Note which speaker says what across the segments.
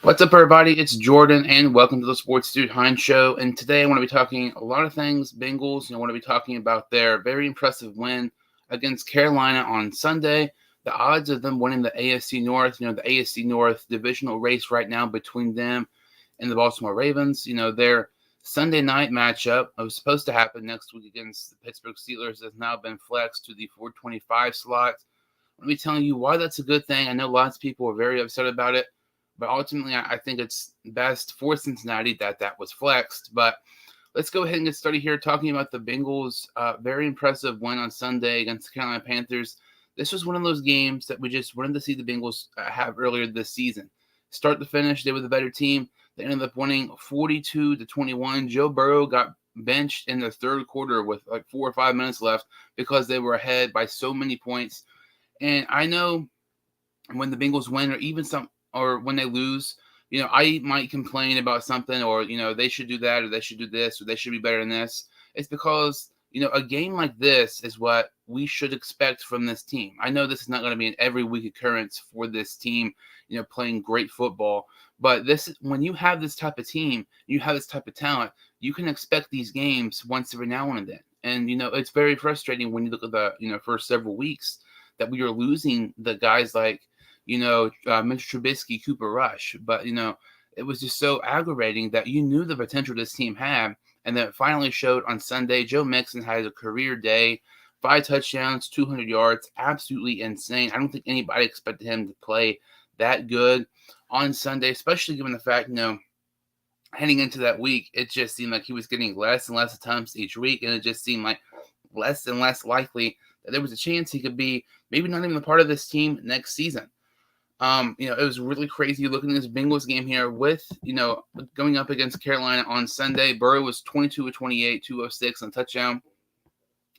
Speaker 1: What's up, everybody? It's Jordan, and welcome to the Sports Dude Hines Show. And today I want to be talking a lot of things Bengals. I want to be talking about their very impressive win against Carolina on Sunday. The odds of them winning the AFC North, the AFC North divisional race right now between them and the Baltimore Ravens. Their Sunday night matchup was supposed to happen next week against the Pittsburgh Steelers has now been flexed to the 425 slot. I'm going to be telling you why that's a good thing. I know lots of people are very upset about it. But ultimately, I think it's best for Cincinnati that was flexed. But let's go ahead and get started here talking about the Bengals' very impressive win on Sunday against the Carolina Panthers. This was one of those games that we just wanted to see the Bengals have earlier this season. Start to finish, they were the better team. They ended up winning 42-21. Joe Burrow got benched in the third quarter with like 4 or 5 minutes left because they were ahead by so many points. And I know when the Bengals win or when they lose, I might complain about something or, they should do that or they should do this or they should be better than this. It's because, a game like this is what we should expect from this team. I know this is not going to be an every week occurrence for this team, playing great football. But when you have this type of team, you have this type of talent, you can expect these games once every now and then. And, it's very frustrating when you look at the, first several weeks that we are losing the guys like, Mitch Trubisky, Cooper Rush. But, it was just so aggravating that you knew the potential this team had. And then it finally showed on Sunday. Joe Mixon had a career day, 5 touchdowns, 200 yards, absolutely insane. I don't think anybody expected him to play that good on Sunday, especially given the fact, heading into that week, it just seemed like he was getting less and less attempts each week. And it just seemed like less and less likely that there was a chance he could be maybe not even a part of this team next season. It was really crazy looking at this Bengals game here with, going up against Carolina on Sunday. Burrow was 22-28, 206 on touchdown.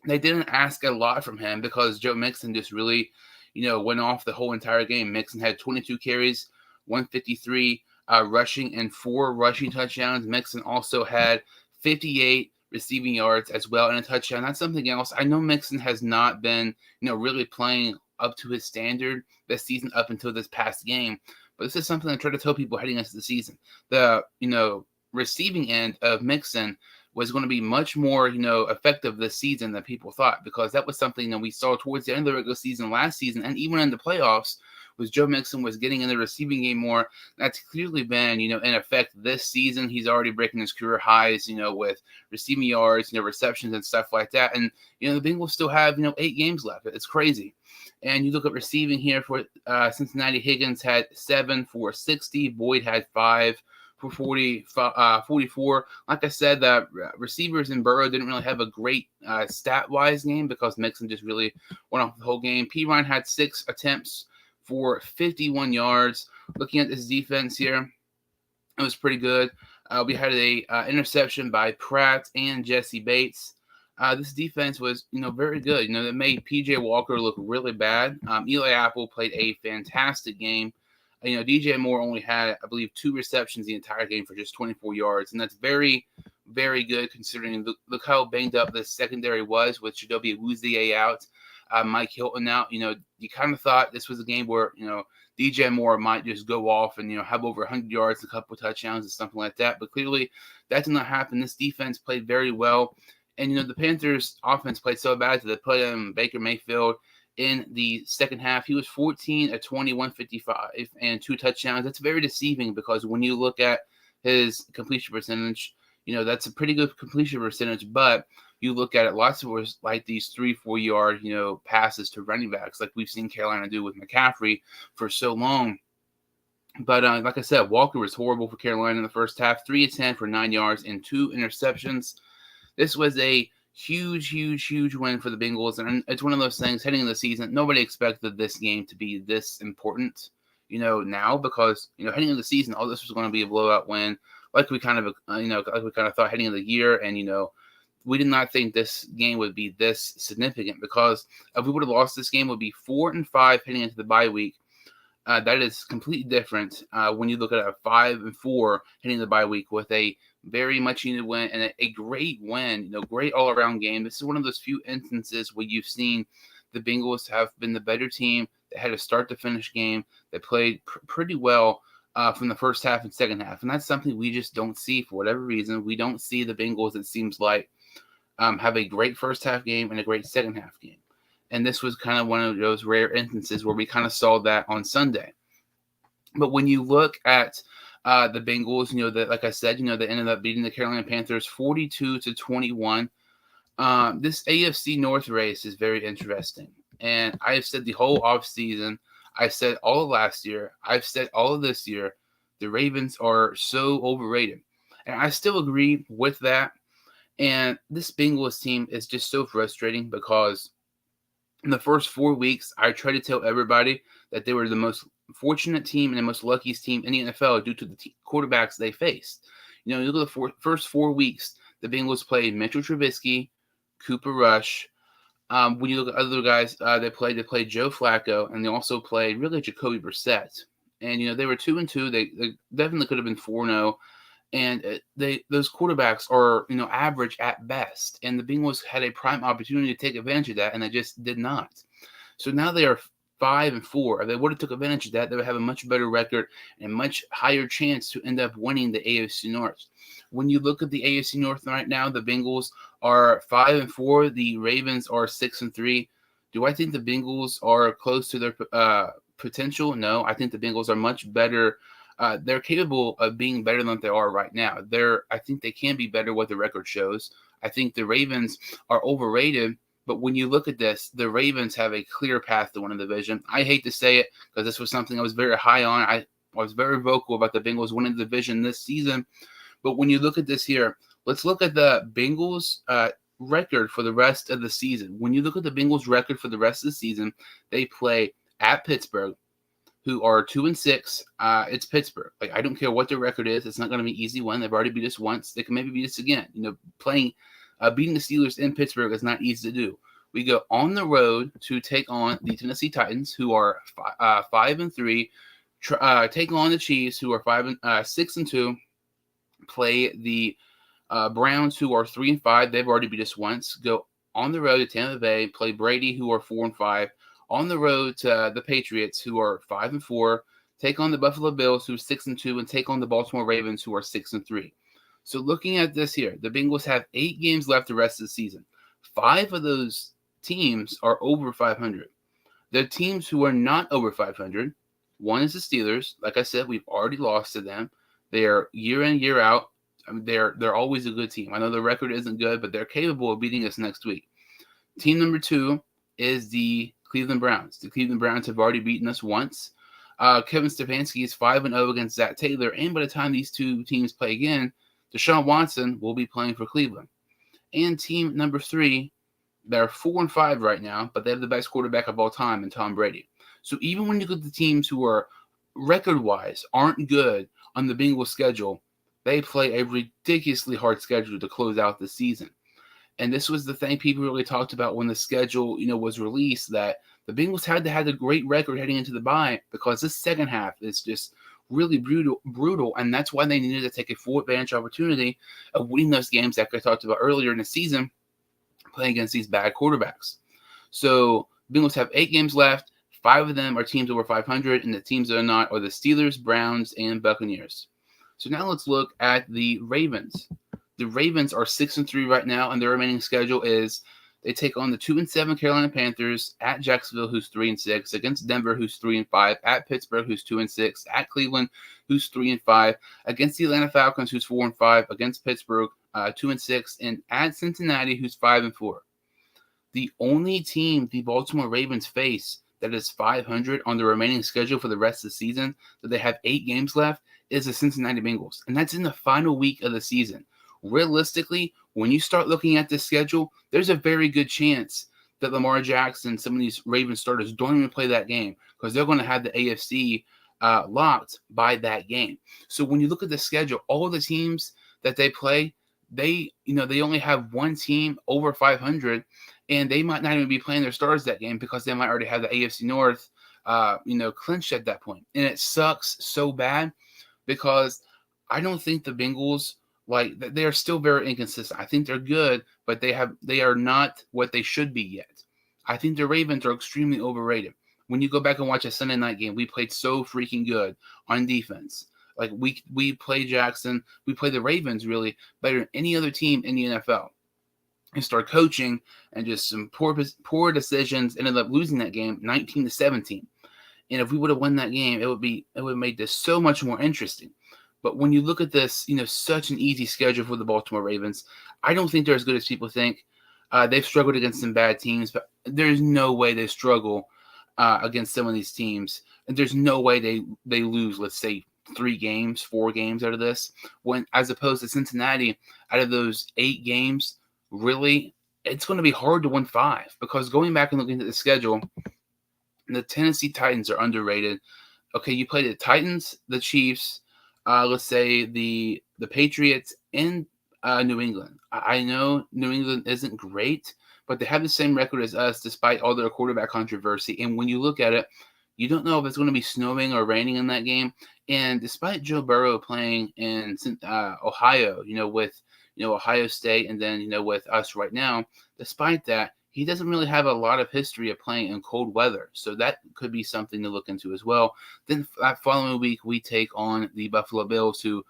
Speaker 1: They didn't ask a lot from him because Joe Mixon just really, went off the whole entire game. Mixon had 22 carries, 153 rushing, and 4 rushing touchdowns. Mixon also had 58 receiving yards as well and a touchdown. That's something else. I know Mixon has not been, really playing up to his standard this season up until this past game. But this is something I try to tell people heading into the season. The, receiving end of Mixon was going to be much more, effective this season than people thought, because that was something that we saw towards the end of the regular season last season and even in the playoffs was Joe Mixon was getting in the receiving game more. That's clearly been, in effect this season. He's already breaking his career highs, with receiving yards, receptions and stuff like that. And, the Bengals still have, 8 games left. It's crazy. And you look at receiving here for Cincinnati. Higgins had 7 for 60. Boyd had 5 for 44. Like I said, the receivers in Burrow didn't really have a great stat-wise game because Mixon just really went off the whole game. Pirine had 6 attempts for 51 yards. Looking at this defense here, it was pretty good. We had a interception by Pratt and Jesse Bates. This defense was, very good. It made P.J. Walker look really bad. Eli Apple played a fantastic game. DJ Moore only had, I believe, 2 receptions the entire game for just 24 yards. And that's very, very good considering look how banged up the secondary was with Chidobe Awuzie out, Mike Hilton out. You kind of thought this was a game where, DJ Moore might just go off and, have over 100 yards, a couple of touchdowns and something like that. But clearly that did not happen. This defense played very well. And, the Panthers offense played so bad that they put in Baker Mayfield in the second half. He was 14 at 20, 155 and 2 touchdowns. That's very deceiving because when you look at his completion percentage, that's a pretty good completion percentage. But you look at it, lots of it was like these 3-4 yard, passes to running backs like we've seen Carolina do with McCaffrey for so long. But like I said, Walker was horrible for Carolina in the first half. 3 of 10 for 9 yards and 2 interceptions. This was a huge win for the Bengals. And it's one of those things heading into the season, nobody expected this game to be this important, now because, heading into the season, all this was going to be a blowout win. Like we kind of thought heading into the year. And, we did not think this game would be this significant because if we would have lost this game, it would be 4-5 heading into the bye week. That is completely different when you look at a 5-4 heading into the bye week with a very much needed win and a great win, great all around game. This is one of those few instances where you've seen the Bengals have been the better team that had a start to finish game that played pretty well from the first half and second half. And that's something we just don't see for whatever reason. We don't see the Bengals, it seems like, have a great first half game and a great second half game. And this was kind of one of those rare instances where we kind of saw that on Sunday. But when you look at the Bengals, that, like I said, they ended up beating the Carolina Panthers 42-21. This AFC North race is very interesting. And I have said the whole offseason, I've said all of last year, I've said all of this year, the Ravens are so overrated. And I still agree with that. And this Bengals team is just so frustrating because in the first 4 weeks, I tried to tell everybody that they were the most fortunate team and the most luckiest team in the NFL due to the quarterbacks they faced. You look at the first 4 weeks, the Bengals played Mitchell Trubisky, Cooper Rush. When you look at other guys they played Joe Flacco, and they also played really Jacoby Brissett. And, they were 2-2. They definitely could have been 4-0. And those quarterbacks are, average at best. And the Bengals had a prime opportunity to take advantage of that, and they just did not. So now they are 5-4. If they would have took advantage of that, they would have a much better record and a much higher chance to end up winning the AFC North. When you look at the AFC North right now, the Bengals are 5-4. The Ravens are 6-3. Do I think the Bengals are close to their potential? No, I think the Bengals are much better. They're capable of being better than they are right now. I think they can be better, what the record shows. I think the Ravens are overrated, but when you look at this, the Ravens have a clear path to win the division. I hate to say it because this was something I was very high on. I was very vocal about the Bengals winning the division this season. But when you look at this here, let's look at the Bengals record for the rest of the season. When you look at the Bengals record for the rest of the season, they play at Pittsburgh, who are 2-6. It's Pittsburgh. Like, I don't care what their record is. It's not going to be an easy one. They've already beat us once. They can maybe beat us again. Beating the Steelers in Pittsburgh is not easy to do. We go on the road to take on the Tennessee Titans, who are 5-3. Take on the Chiefs, who are 6-2. Play the Browns, who are 3-5. They've already beat us once. Go on the road to Tampa Bay. Play Brady, who are 4-5. On the road to the Patriots, who are 5-4, take on the Buffalo Bills, who are 6-2, and take on the Baltimore Ravens, who are 6-3. So looking at this here, the Bengals have 8 games left the rest of the season. 5 of those teams are over 500. The teams who are not over 500, one is the Steelers. Like I said, we've already lost to them. They are year in, year out. I mean, they're always a good team. I know the record isn't good, but they're capable of beating us next week. Team number 2 is the Cleveland Browns. The Cleveland Browns have already beaten us once. Kevin Stefanski is 5-0 against Zach Taylor, and by the time these two teams play again, Deshaun Watson will be playing for Cleveland. And team number 3, they're 4-5 right now, but they have the best quarterback of all time in Tom Brady. So even when you look at the teams who are record-wise aren't good on the Bengals schedule, they play a ridiculously hard schedule to close out the season. And this was the thing people really talked about when the schedule, was released, that the Bengals had to have a great record heading into the bye because this second half is just really brutal, and that's why they needed to take a full advantage opportunity of winning those games that I talked about earlier in the season, playing against these bad quarterbacks. So Bengals have 8 games left. 5 of them are teams over 500, and the teams that are not are the Steelers, Browns, and Buccaneers. So now let's look at the Ravens. The Ravens are 6-3 right now, and their remaining schedule is they take on the 2-7 Carolina Panthers, at Jacksonville, who's 3-6, against Denver, who's 3-5, at Pittsburgh, who's 2-6, at Cleveland, who's 3-5, against the Atlanta Falcons, who's 4-5, against Pittsburgh, 2-6, and at Cincinnati, who's 5-4. The only team the Baltimore Ravens face that is 500 on the remaining schedule for the rest of the season, that they have 8 games left, is the Cincinnati Bengals, and that's in the final week of the season. Realistically, when you start looking at this schedule, there's a very good chance that Lamar Jackson, some of these Ravens starters, don't even play that game because they're going to have the AFC locked by that game. So when you look at the schedule, all the teams that they play, they only have one team over 500, and they might not even be playing their starters that game because they might already have the AFC North, clinched at that point. And it sucks so bad because I don't think the Bengals, they are still very inconsistent. I think they're good, but they are not what they should be yet. I think the Ravens are extremely overrated. When you go back and watch a Sunday night game, we played so freaking good on defense. Like we played Jackson, we played the Ravens really better than any other team in the NFL. And start coaching and just some poor decisions ended up losing that game 19-17. And if we would have won that game, it would have made this so much more interesting. But when you look at this, such an easy schedule for the Baltimore Ravens, I don't think they're as good as people think. They've struggled against some bad teams, but there's no way they struggle against some of these teams. And there's no way they lose, let's say, 4 games out of this. When as opposed to Cincinnati, out of those 8 games, really, it's going to be hard to win 5 because going back and looking at the schedule, the Tennessee Titans are underrated. Okay, you play the Titans, the Chiefs, let's say the Patriots, and New England. I know New England isn't great, but they have the same record as us despite all their quarterback controversy. And when you look at it, you don't know if it's going to be snowing or raining in that game. And despite Joe Burrow playing in Ohio, with Ohio State, and then with us right now, despite that, he doesn't really have a lot of history of playing in cold weather. So that could be something to look into as well. Then that following week, we take on the Buffalo Bills, who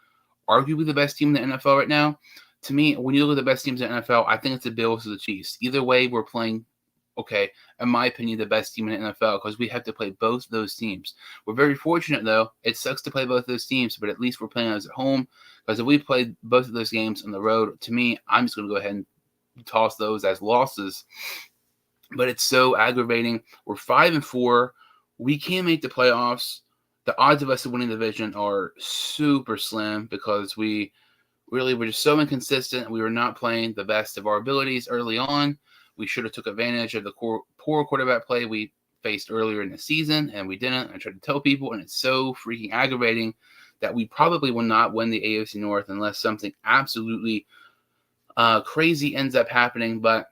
Speaker 1: arguably the best team in the NFL right now. To me, when you look at the best teams in the NFL, I think it's the Bills or the Chiefs. Either way, we're playing, okay, in my opinion, the best team in the NFL because we have to play both those teams. We're very fortunate, though. It sucks to play both those teams, but at least we're playing us at home because if we played both of those games on the road, to me, I'm just going to go ahead and toss those as losses. But it's so aggravating. We're 5-4. We can't make the playoffs. The odds of us winning the division are super slim because we really were just so inconsistent. We were not playing the best of our abilities early on. We should have took advantage of the poor quarterback play we faced earlier in the season, and we didn't. I tried to tell people, and it's so freaking aggravating that we probably will not win the AFC North unless something absolutely crazy ends up happening. But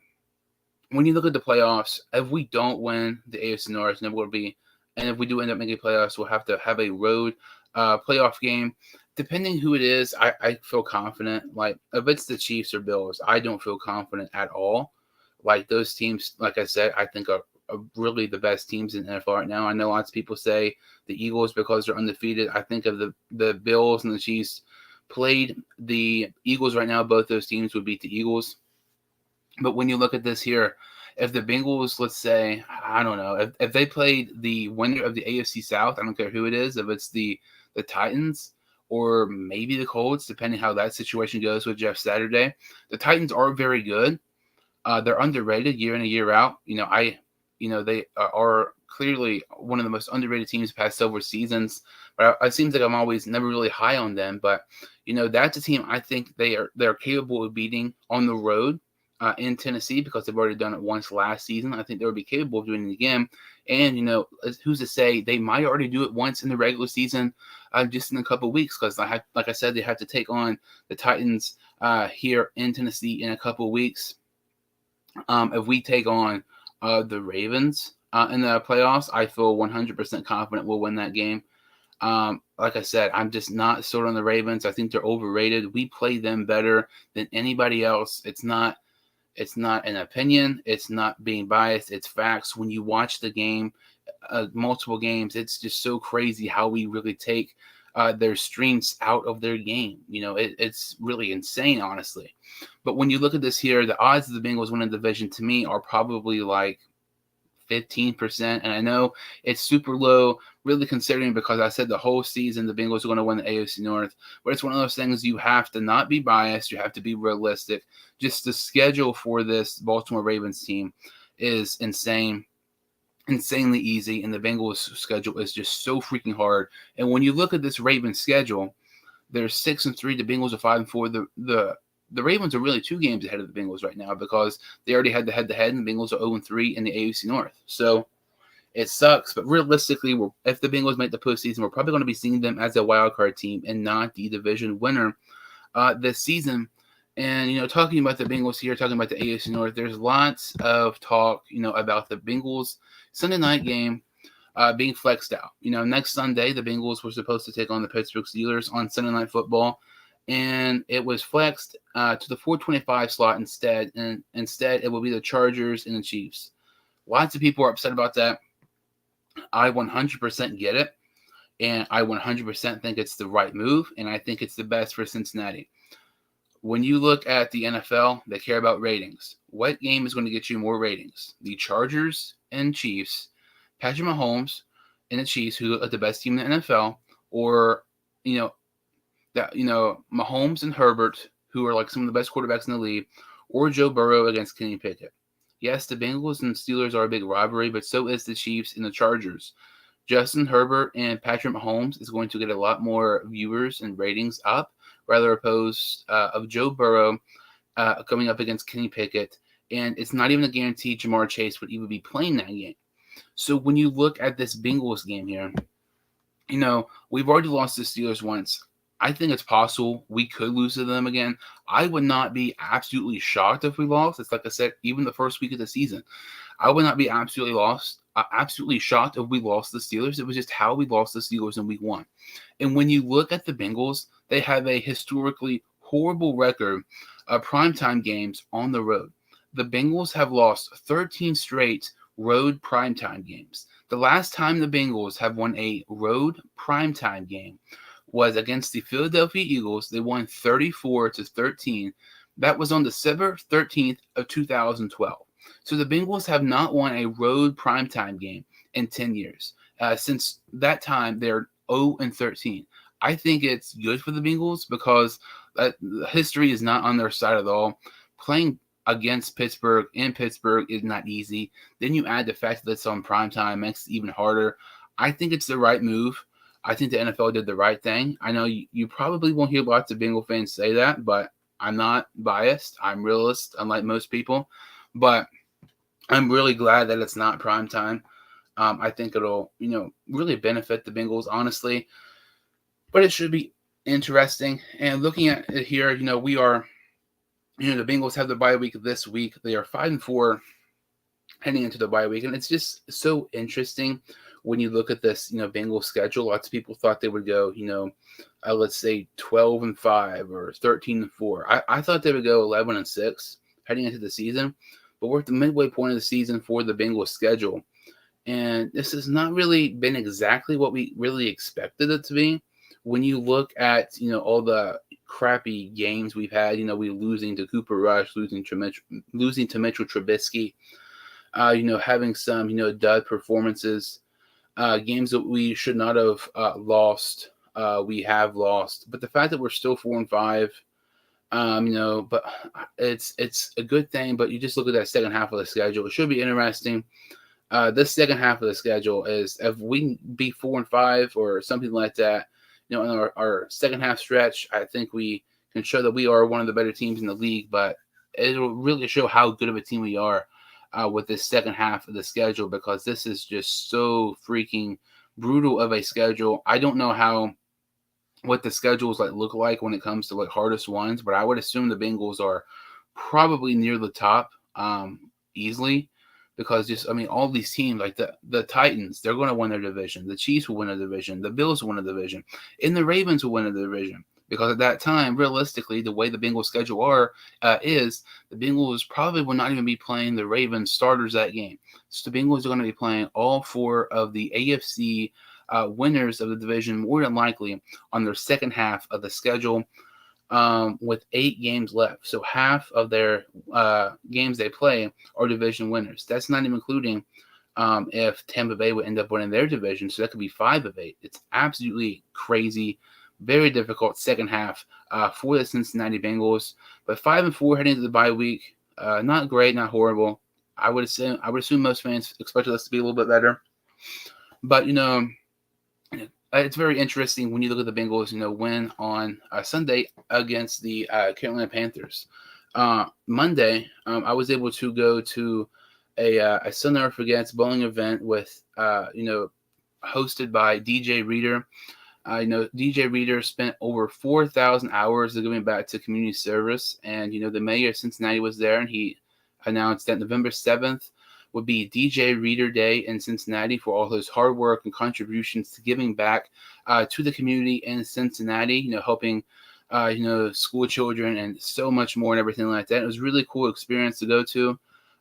Speaker 1: when you look at the playoffs, if we don't win the AFC North, then we'll be, and if we do end up making playoffs, we'll have to have a road playoff game. Depending who it is, I feel confident. Like, if it's the Chiefs or Bills, I don't feel confident at all. Like, those teams, like I said, I think are really the best teams in the NFL right now. I know lots of people say the Eagles because they're undefeated. I think of the Bills and the Chiefs played the Eagles right now, both those teams would beat the Eagles. But when you look at this here, if the Bengals, let's say, I don't know, if they played the winner of the AFC South, I don't care who it is, if it's the Titans or maybe the Colts, depending how that situation goes with Jeff Saturday. The Titans are very good. They're underrated year in and year out. They are clearly one of the most underrated teams past several seasons. But it seems like I'm always never really high on them. But that's a team I think they're capable of beating on the road in Tennessee because they've already done it once last season. I think they would be capable of doing it again. And who's to say they might already do it once in the regular season, just in a couple of weeks because like I said, they have to take on the Titans here in Tennessee in a couple of weeks. If we take on the Ravens in the playoffs, I feel 100% confident we'll win that game. Like I said, I'm just not sold on the Ravens. I think they're overrated. We play them better than anybody else. It's not an opinion. It's not being biased. It's facts. When you watch the game, multiple games, it's just so crazy how we really take their strengths out of their game. It's really insane, honestly. But when you look at this here, the odds of the Bengals winning the division to me are probably like 15%. And I know it's super low, really considering because I said the whole season the Bengals are going to win the AFC North. But it's one of those things you have to not be biased. You have to be realistic. Just the schedule for this Baltimore Ravens team is insanely easy. And the Bengals schedule is just so freaking hard. And when you look at this Ravens schedule, they're 6-3. The Bengals are 5-4. The Ravens are really 2 games ahead of the Bengals right now because they already had the head-to-head, and the Bengals are 0-3 in the AFC North. So it sucks, but realistically, if the Bengals make the postseason, we're probably going to be seeing them as a wild card team and not the division winner this season. And, talking about the Bengals here, talking about the AFC North, there's lots of talk, about the Bengals Sunday night game being flexed out. Next Sunday, the Bengals were supposed to take on the Pittsburgh Steelers on Sunday Night Football. And it was flexed to the 4:25 slot instead. And instead, it will be the Chargers and the Chiefs. Lots of people are upset about that. I 100% get it, and I 100% think it's the right move, and I think it's the best for Cincinnati. When you look at the NFL, they care about ratings. What game is going to get you more ratings? The Chargers and Chiefs, Patrick Mahomes and the Chiefs, who are the best team in the NFL, or you know Mahomes and Herbert, who are like some of the best quarterbacks in the league, or Joe Burrow against Kenny Pickett. Yes, the Bengals and Steelers are a big rivalry, but so is the Chiefs and the Chargers. Justin Herbert and Patrick Mahomes is going to get a lot more viewers and ratings up, rather opposed of Joe Burrow coming up against Kenny Pickett. And it's not even a guarantee Jamar Chase would even be playing that game. So when you look at this Bengals game here, we've already lost the Steelers once. I think it's possible we could lose to them again. I would not be absolutely shocked if we lost. It's like I said, even the first week of the season, I would not be absolutely shocked if we lost the Steelers. It was just how we lost the Steelers in week 1. And when you look at the Bengals, they have a historically horrible record of primetime games on the road. The Bengals have lost 13 straight road primetime games. The last time the Bengals have won a road primetime game was against the Philadelphia Eagles. They won 34-13. That was on December 13th of 2012. So the Bengals have not won a road primetime game in 10 years. Since that time, they're 0-13. I think it's good for the Bengals because history is not on their side at all. Playing against Pittsburgh in Pittsburgh is not easy. Then you add the fact that it's on primetime, makes it even harder. I think it's the right move. I think the NFL did the right thing. I know you probably won't hear lots of Bengal fans say that, but I'm not biased. I'm realist, unlike most people. But I'm really glad that it's not prime time. I think it'll, really benefit the Bengals, honestly. But it should be interesting. And looking at it here, we are, the Bengals have the bye week this week. They are 5-4 heading into the bye week. And it's just so interesting when you look at this, Bengals schedule. Lots of people thought they would go, let's say 12-5 or 13-4. I thought they would go 11-6 heading into the season. But we're at the midway point of the season for the Bengals schedule. And this has not really been exactly what we really expected it to be. When you look at, all the crappy games we've had, we losing to Cooper Rush, losing to Mitchell Trubisky, having some, dud performances, games that we should not have lost, we have lost. But the fact that we're still 4-5, but it's a good thing. But you just look at that second half of the schedule. It should be interesting. This second half of the schedule is if we be 4-5 or something like that, in our second half stretch, I think we can show that we are one of the better teams in the league. But it'll really show how good of a team we are with this second half of the schedule, because this is just so freaking brutal of a schedule. I don't know what the schedules look like when it comes to hardest ones, but I would assume the Bengals are probably near the top easily, because all these teams like the Titans, they're going to win their division. The Chiefs will win a division. The Bills will win a division, and the Ravens will win a division. Because at that time, realistically, the way the Bengals schedule is, the Bengals probably will not even be playing the Ravens starters that game. So the Bengals are going to be playing all 4 of the AFC winners of the division, more than likely, on their second half of the schedule, with 8 games left. So half of their games they play are division winners. That's not even including if Tampa Bay would end up winning their division. So that could be 5 of 8. It's absolutely crazy. Very difficult second half for the Cincinnati Bengals. But 5-4 heading into the bye week, not great, not horrible. I would assume most fans expected us to be a little bit better. But it's very interesting when you look at the Bengals, win on Sunday against the Carolina Panthers. Monday, I was able to go to a Sun Never Forgets bowling event with, hosted by DJ Reader. DJ Reader spent over 4,000 hours giving back to community service. And, the mayor of Cincinnati was there, and he announced that November 7th would be DJ Reader Day in Cincinnati for all his hard work and contributions to giving back to the community in Cincinnati, helping, school children and so much more and everything like that. It was a really cool experience to go to.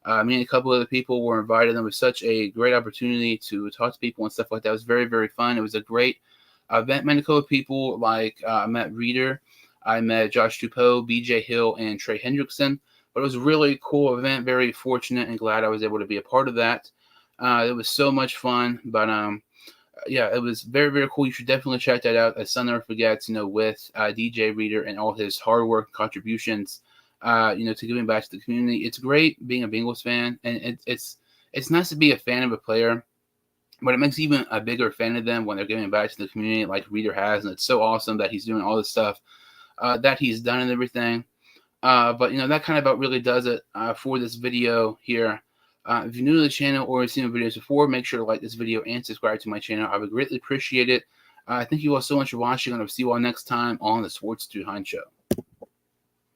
Speaker 1: Me and a couple other people were invited, and it was such a great opportunity to talk to people and stuff like that. It was very, very fun. It was a great event. Met a couple of people like I met Reader, I met Josh Dupeau, BJ Hill, and Trey Hendrickson. But it was a really cool event. Very fortunate and glad I was able to be a part of that. It was so much fun. But yeah, it was very, very cool. You should definitely check that out. As Sun Never Forgets, with DJ Reader and all his hard work and contributions, to giving back to the community. It's great being a Bengals fan, and it's nice to be a fan of a player, but it makes even a bigger fan of them when they're giving back to the community like Reader has, and it's so awesome that he's doing all this stuff that he's done and everything. But that kind of about really does it for this video here. If you're new to the channel or have seen my videos before, make sure to like this video and subscribe to my channel. I would greatly appreciate it. Thank you all so much for watching, and I'll see you all next time on the Sports Dude Hein Show.